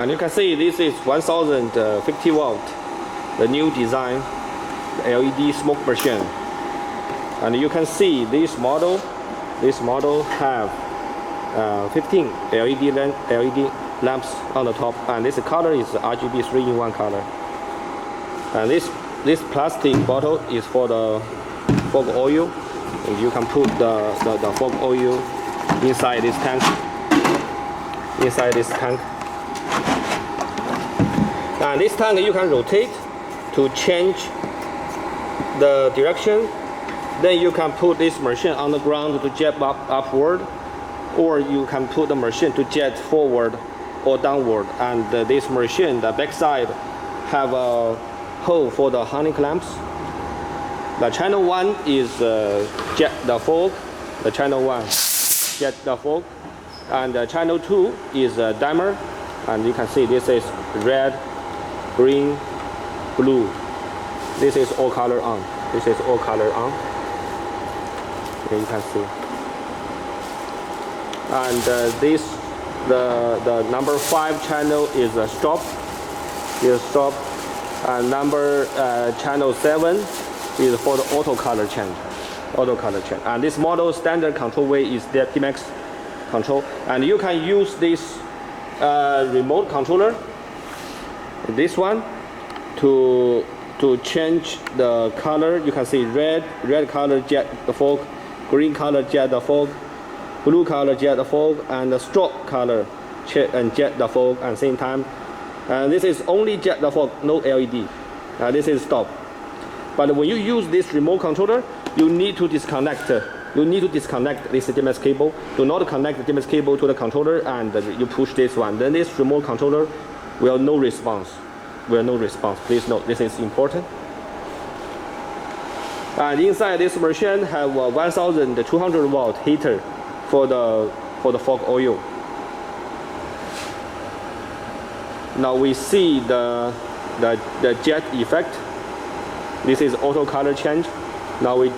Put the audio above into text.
And you can see this is 1050 watt, the new design LED smoke machine. And you can see this model have 15 LED lamps on the top, and this color is RGB 3-in-1 color. And this plastic bottle is for the fog oil. And you can put the fog oil inside this tank. And this tank you can rotate to change the direction. Then you can put this machine on the ground to jet upward, or you can put the machine to jet forward or downward. And this machine, the back side, have a hole for the honey clamps. The channel 1 is jet the fog. The channel 1 jet the fog, and channel 2 is dimmer. And you can see this is red, green, blue. This is all color on. This is all color on. Here you can see. And the number 5 channel is stop. Is stop. And channel 7 is for the auto color change. And this model standard control way is the DMX control. And you can use this remote controller, this one, to change the color. You can see red color jet the fog, green color jet the fog, blue color jet the fog, and the stroke color and jet the fog at the same time. And this is only jet the fog, no LED. This is stop. But when you use this remote controller, you need to disconnect this DMX cable. Do not connect the DMX cable to the controller, and you push this one. Then this remote controller will no response. Please note, this is important. And inside this machine have a 1200 watt heater for the fog oil. Now we see the jet effect. This is auto color change. Now we